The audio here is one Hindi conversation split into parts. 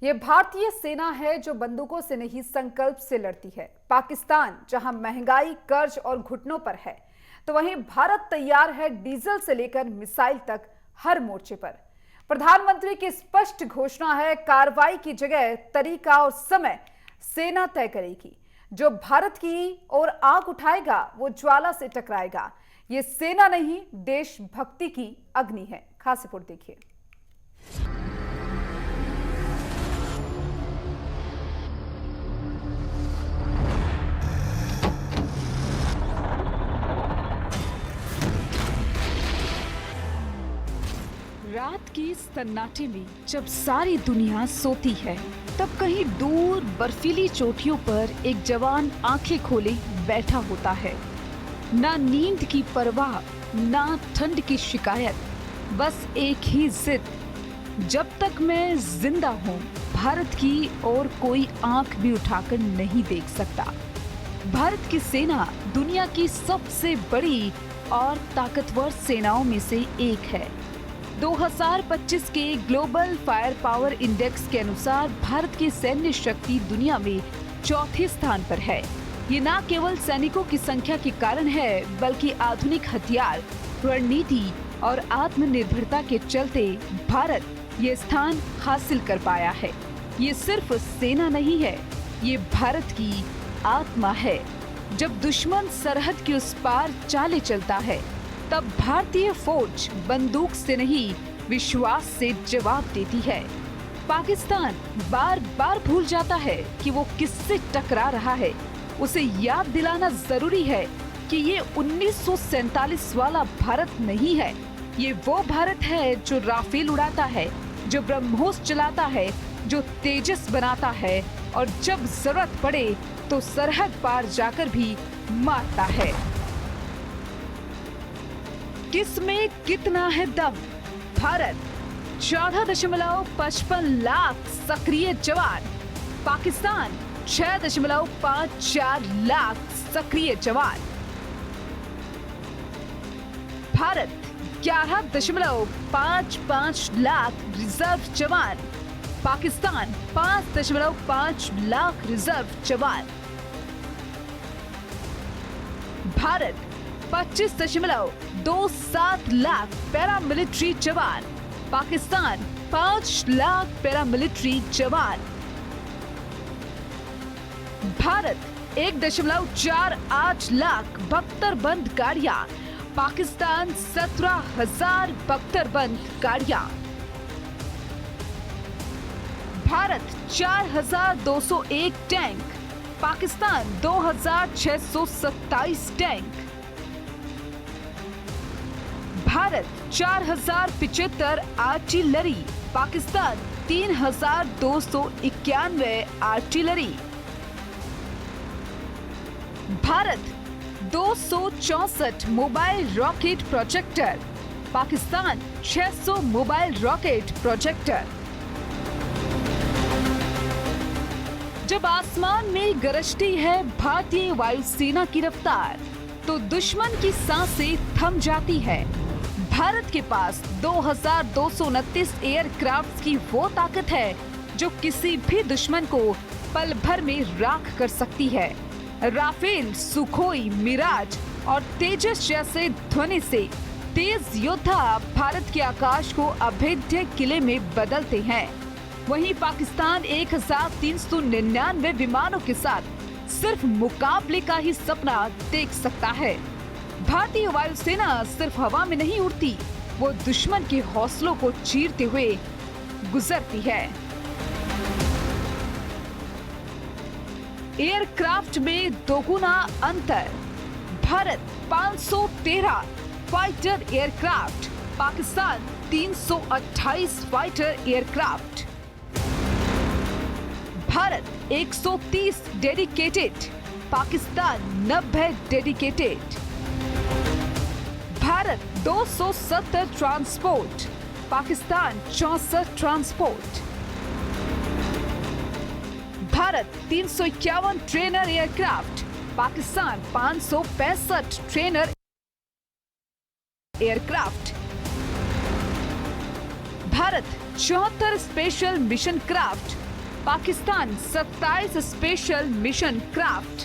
ये भारतीय सेना है जो बंदूकों से नहीं संकल्प से लड़ती है। पाकिस्तान जहां महंगाई, कर्ज और घुटनों पर है, तो वहीं भारत तैयार है डीजल से लेकर मिसाइल तक हर मोर्चे पर। प्रधानमंत्री की स्पष्ट घोषणा है, कार्रवाई की जगह तरीका और समय सेना तय करेगी। जो भारत की ओर आंख उठाएगा वो ज्वाला से टकराएगा। ये सेना नहीं, देशभक्ति की अग्नि है। खास रिपोर्ट देखिए। रात के सन्नाटे में जब सारी दुनिया सोती है, तब कहीं दूर बर्फीली चोटियों पर एक जवान आंखें खोले बैठा होता है। ना नींद की परवाह, ना ठंड की शिकायत, बस एक ही जिद, जब तक मैं जिंदा हूँ भारत की और कोई आंख भी उठाकर नहीं देख सकता। भारत की सेना दुनिया की सबसे बड़ी और ताकतवर सेनाओं में से एक है। 2025 के ग्लोबल फायर पावर इंडेक्स के अनुसार भारत की सैन्य शक्ति दुनिया में चौथे स्थान पर है। ये न केवल सैनिकों की संख्या के कारण है, बल्कि आधुनिक हथियार, रणनीति और आत्मनिर्भरता के चलते भारत ये स्थान हासिल कर पाया है। ये सिर्फ सेना नहीं है, ये भारत की आत्मा है। जब दुश्मन सरहद के उस पार चाले चलता है, तब भारतीय फौज बंदूक से नहीं, विश्वास से जवाब देती है। पाकिस्तान बार बार भूल जाता है कि वो किससे टकरा रहा है। उसे याद दिलाना जरूरी है कि ये 1947 वाला भारत नहीं है। ये वो भारत है जो राफेल उड़ाता है, जो ब्रह्मोस चलाता है, जो तेजस बनाता है और जब जरूरत पड़े तो सरहद पार जाकर भी मारता है। किसमें कितना है दम? भारत 14.55 लाख सक्रिय जवान, पाकिस्तान 6.54 लाख सक्रिय जवान, भारत 11.55 लाख रिजर्व जवान, पाकिस्तान 5.5 लाख रिजर्व जवान, भारत 25.27 लाख पैरामिलिट्री जवान, पाकिस्तान 5 लाख पैरामिलिट्री जवान, भारत 1.48 लाख बख्तरबंद गाड़ियां, पाकिस्तान 17,000 बख्तरबंद गाड़ियां, Bharat 4,201 tank, Pakistan 2,627 tank, Bharat 4,075 artillery, Pakistan 3,291 artillery, Bharat 264 mobile rocket projector, Pakistan 600 mobile rocket projector. जब आसमान में गरजती है भारतीय वायुसेना की रफ्तार, तो दुश्मन की सांसें थम जाती है। भारत के पास 2,229 एयरक्राफ्ट की वो ताकत है जो किसी भी दुश्मन को पल भर में राख कर सकती है। राफेल, सुखोई, मिराज और तेजस जैसे ध्वनि से तेज योद्धा भारत के आकाश को अभेद्य किले में बदलते हैं। वहीं पाकिस्तान 1,399 विमानों के साथ सिर्फ मुकाबले का ही सपना देख सकता है। भारतीय वायुसेना सिर्फ हवा में नहीं उड़ती, वो दुश्मन के हौसलों को चीरते हुए गुजरती है। एयरक्राफ्ट में दोगुना अंतर। Bharat 513 fighter aircraft, Pakistan 328 fighter aircraft, Bharat 130 dedicated, Pakistan 90 dedicated, Bharat 270 transport, Pakistan 64 transport, Bharat 351 trainer aircraft, Pakistan 565 trainer aircraft, Bharat 74 special mission craft, Pakistan 27 special mission craft.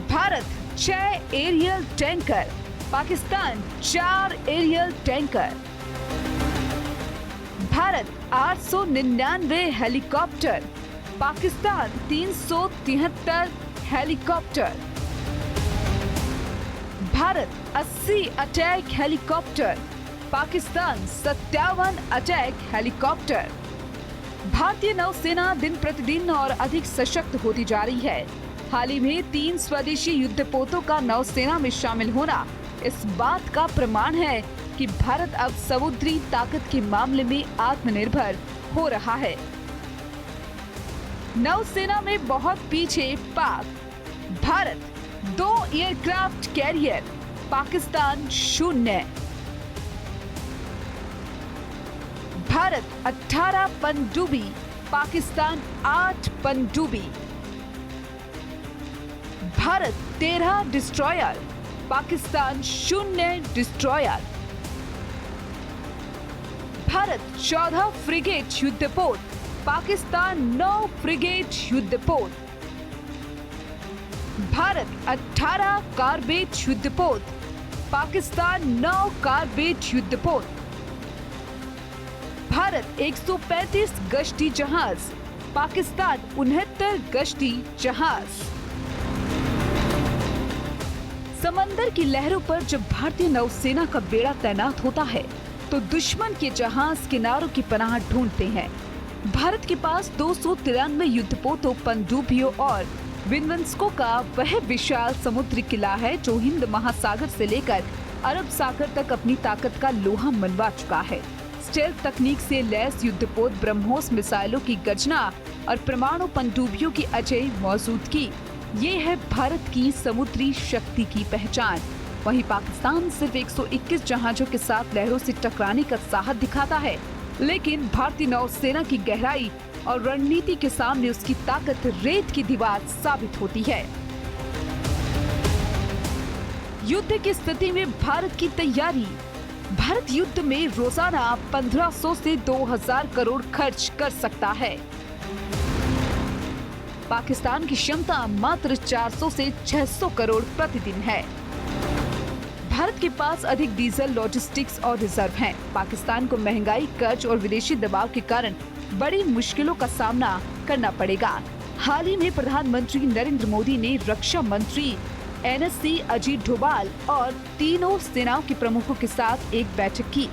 Bharat 6 aerial tanker, Pakistan 4 aerial tanker. Bharat 899 helicopter, Pakistan 373 helicopter. Bharat 80 attack helicopter, Pakistan 57 attack helicopter. भारतीय नौसेना दिन प्रतिदिन और अधिक सशक्त होती जा रही है। हाल ही में 3 स्वदेशी युद्धपोतों का नौसेना में शामिल होना इस बात का प्रमाण है कि भारत अब समुद्री ताकत के मामले में आत्मनिर्भर हो रहा है। नौसेना में बहुत पीछे पाक। Bharat 2 aircraft carrier, Pakistan 0। भारत 18 पनडुब्बी, पाकिस्तान 8 पनडुब्बी। Bharat 13 destroyer, Pakistan 0 destroyer. Bharat 14 frigate युद्धपोत, पाकिस्तान 9 फ्रिगेट युद्धपोत। भारत 18 कारबेट युद्धपोत, पाकिस्तान 9 कारबेट युद्धपोत। भारत 135 गश्ती जहाज, पाकिस्तान 69 गश्ती जहाज। समंदर की लहरों पर जब भारतीय नौसेना का बेड़ा तैनात होता है तो दुश्मन के जहाज किनारों की पनाह ढूंढते हैं। भारत के पास 293 युद्धपोतों, पनडुब्बियों और विध्वंसकों का वह विशाल समुद्री किला है जो हिंद महासागर से लेकर अरब सागर तक अपनी ताकत का लोहा मनवा चुका है। स्टेल्थ तकनीक से लैस युद्धपोत, ब्रह्मोस मिसाइलों की गर्जना और परमाणु पनडुब्बियों की अजय मौजूदगी, ये है भारत की समुद्री शक्ति की पहचान। वहीं पाकिस्तान सिर्फ 121 जहाजों के साथ लहरों से टकराने का साहस दिखाता है, लेकिन भारतीय नौसेना की गहराई और रणनीति के सामने उसकी ताकत रेत की दीवार साबित होती है। युद्ध की स्थिति में भारत की तैयारी। भारत युद्ध में रोजाना 1500 से 2000 करोड़ खर्च कर सकता है। पाकिस्तान की क्षमता मात्र 400 से 600 करोड़ प्रतिदिन है। भारत के पास अधिक डीजल, लॉजिस्टिक्स और रिजर्व हैं। पाकिस्तान को महंगाई, कर्ज और विदेशी दबाव के कारण बड़ी मुश्किलों का सामना करना पड़ेगा। हाल ही में प्रधानमंत्री नरेंद्र मोदी ने रक्षा मंत्री NSC अजीत डोभाल और तीनों सेनाओं के प्रमुखों के साथ एक बैठक की।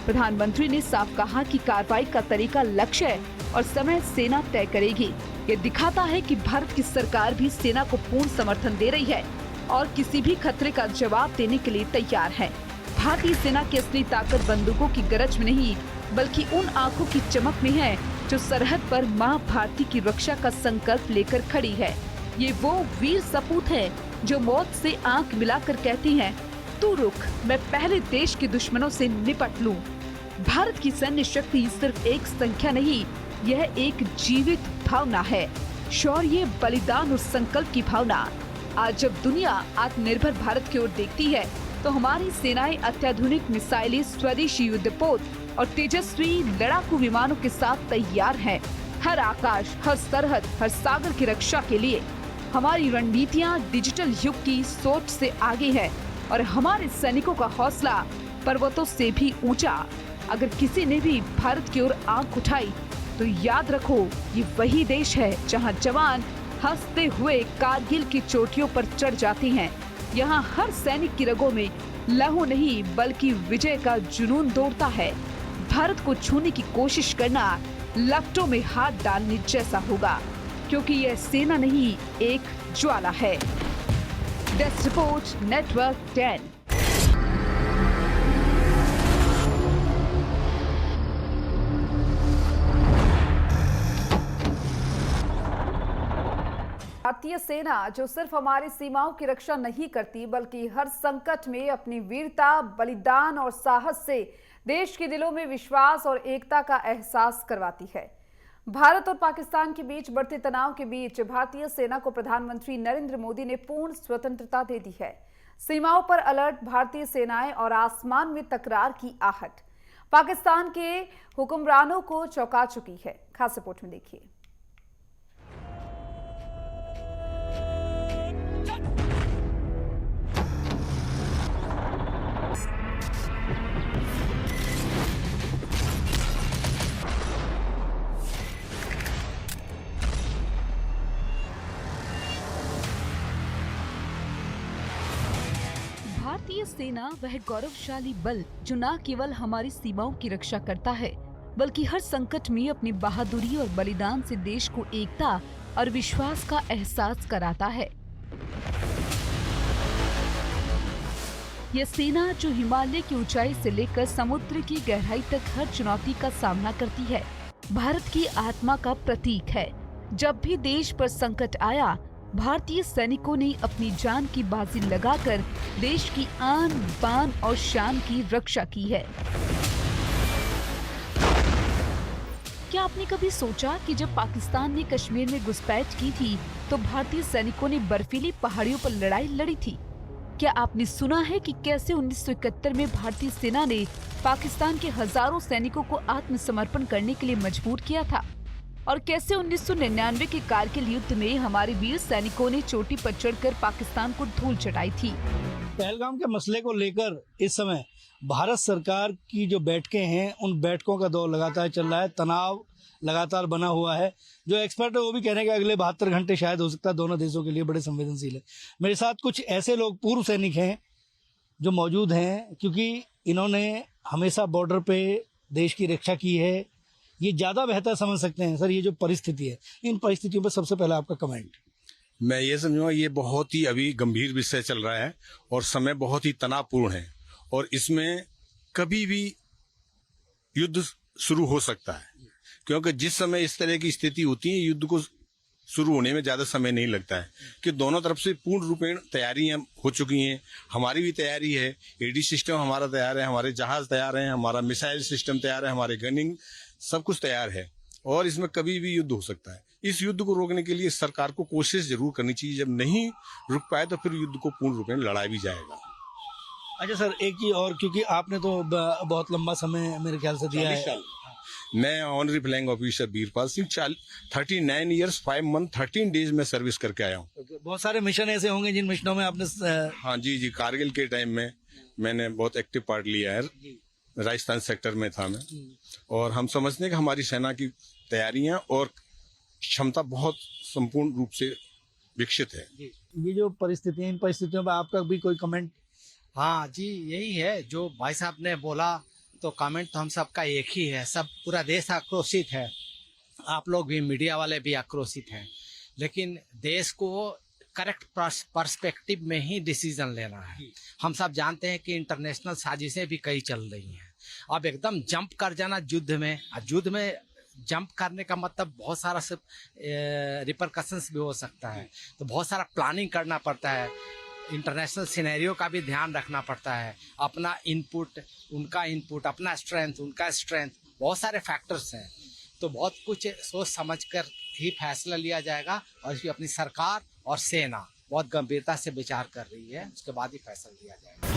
प्रधानमंत्री ने साफ कहा कि कार्रवाई का तरीका, लक्ष्य और समय सेना तय करेगी। ये दिखाता है कि भारत की सरकार भी सेना को पूर्ण समर्थन दे रही है और किसी भी खतरे का जवाब देने के लिए तैयार है। भारतीय सेना की असली ताकत बंदूकों की गरज में नहीं, बल्कि उन आंखों की चमक में है जो सरहद पर मां भारती की रक्षा का संकल्प लेकर खड़ी है। ये वो वीर सपूत है जो मौत से आंख मिलाकर कहती हैं, तू रुक, मैं पहले देश के दुश्मनों से निपट लूं। भारत की सैन्य शक्ति सिर्फ एक संख्या नहीं, यह एक जीवित भावना है। शौर्य, बलिदान और संकल्प की भावना। आज जब दुनिया आत्मनिर्भर भारत की ओर देखती है तो हमारी सेनाएं अत्याधुनिक मिसाइलें, स्वदेशी युद्धपोत और तेजस्वी लड़ाकू विमानों के साथ तैयार हैं। हर आकाश, हर सरहद, हर सागर की रक्षा के लिए। हमारी रणनीतियां डिजिटल युग की सोच से आगे है और हमारे सैनिकों का हौसला पर्वतों से भी ऊंचा। अगर किसी ने भी भारत की ओर आंख उठाई तो याद रखो, ये वही देश है जहां जवान हंसते हुए कारगिल की चोटियों पर चढ़ जाते हैं। यहाँ हर सैनिक की रगों में लहू नहीं बल्कि विजय का जुनून दौड़ता है। भारत को छूने की कोशिश करना लपटों में हाथ डालने जैसा होगा, क्योंकि यह सेना नहीं, एक ज्वाला है। Desk report, network 10। भारतीय सेना जो सिर्फ हमारी सीमाओं की रक्षा नहीं करती बल्कि हर संकट में अपनी वीरता, बलिदान और साहस से देश के दिलों में विश्वास और एकता का एहसास करवाती है। भारत और पाकिस्तान के बीच बढ़ते तनाव के बीच भारतीय सेना को प्रधानमंत्री नरेंद्र मोदी ने पूर्ण स्वतंत्रता दे दी है। सीमाओं पर अलर्ट भारतीय सेनाएं और आसमान में तकरार की आहट। पाकिस्तान के हुक्मरानों को चौंका चुकी है। खास रिपोर्ट में देखिए। भारतीय सेना वह गौरवशाली बल जो न केवल हमारी सीमाओं की रक्षा करता है, बल्कि हर संकट में अपनी बहादुरी और बलिदान से देश को एकता और विश्वास का एहसास कराता है। यह सेना जो हिमालय की ऊंचाई से लेकर समुद्र की गहराई तक हर चुनौती का सामना करती है, भारत की आत्मा का प्रतीक है। जब भी देश पर संकट आया, भारतीय सैनिकों ने अपनी जान की बाजी लगाकर देश की आन बान और शान की रक्षा की है। क्या आपने कभी सोचा कि जब पाकिस्तान ने कश्मीर में घुसपैठ की थी तो भारतीय सैनिकों ने बर्फीली पहाड़ियों पर लड़ाई लड़ी थी? क्या आपने सुना है कि कैसे 1971 में भारतीय सेना ने पाकिस्तान के हजारों सैनिकों को आत्मसमर्पण करने के लिए मजबूर किया था? और कैसे 1999 के कारगिल युद्ध में हमारे वीर सैनिकों ने चोटी पर चढ़कर पाकिस्तान को धूल चटाई थी? पहलगाम के मसले को लेकर इस समय भारत सरकार की जो बैठकें हैं, उन बैठकों का दौर लगातार चल रहा है। तनाव लगातार बना हुआ है। जो एक्सपर्ट है वो भी कह रहे हैं कि अगले 72 घंटे शायद हो सकता है दोनों देशों के लिए बड़े संवेदनशील है। मेरे साथ कुछ ऐसे लोग, पूर्व सैनिक हैं जो मौजूद हैं, क्योंकि इन्होंने हमेशा बॉर्डर पे देश की रक्षा की है। ये ज़्यादा बेहतर समझ सकते हैं सर, ये जो परिस्थिति है, इन परिस्थितियों पर सबसे पहले आपका कमेंट। मैं ये समझूंगा ये बहुत ही अभी गंभीर विषय चल रहा है और समय बहुत ही तनावपूर्ण है और इसमें कभी भी युद्ध शुरू हो सकता है, क्योंकि जिस समय इस तरह की स्थिति होती है युद्ध को शुरू होने में ज़्यादा समय नहीं लगता है, कि दोनों तरफ से पूर्ण रूपेण तैयारियां हो चुकी हैं। हमारी भी तैयारी है, एडी सिस्टम हमारा तैयार है, हमारे जहाज तैयार हैं, हमारा मिसाइल सिस्टम तैयार है, हमारे गनिंग सब कुछ तैयार है और इसमें कभी भी युद्ध हो सकता है। इस युद्ध को रोकने के लिए सरकार को कोशिश जरूर करनी चाहिए। जब नहीं रुक पाए तो फिर युद्ध को पूर्ण रूपेण लड़ा भी जाएगा। अच्छा सर, एक चीज और, क्योंकि आपने तो बहुत लंबा समय मेरे ख्याल से दिया है। मैं honorary flag officer Birpal Singh 39 years 5 month 13 days में सर्विस करके आया हूँ। बहुत सारे मिशन ऐसे होंगे जिन मिशनों में आपने हाँ जी, कारगिल के टाइम में मैंने बहुत एक्टिव पार्ट लिया है। राजस्थान सेक्टर में था मैं, और हम समझते हैं कि हमारी सेना की तैयारियां और क्षमता बहुत संपूर्ण रूप से विकसित है। ये जो परिस्थितियां, इन परिस्थितियों पर आपका भी कोई कमेंट? हाँ जी, यही है जो भाई साहब ने बोला, तो कमेंट तो हम सबका एक ही है। सब पूरा देश आक्रोशित है, आप लोग भी, मीडिया वाले भी आक्रोशित हैं, लेकिन देश को करेक्ट पर्सपेक्टिव में ही डिसीजन लेना है। हम सब जानते हैं कि इंटरनेशनल साजिशें भी कई चल रही हैं। अब एकदम जंप कर जाना युद्ध में जंप करने का मतलब बहुत सारा सब रिपरकशंस भी हो सकता है, तो बहुत सारा प्लानिंग करना पड़ता है। इंटरनेशनल सिनेरियो का भी ध्यान रखना पड़ता है, अपना इनपुट, उनका इनपुट, अपना स्ट्रेंथ, उनका स्ट्रेंथ, बहुत सारे फैक्टर्स हैं। तो बहुत कुछ सोच समझकर ही फैसला लिया जाएगा और इसकी अपनी सरकार और सेना बहुत गंभीरता से विचार कर रही है, उसके बाद ही फैसला लिया जाएगा।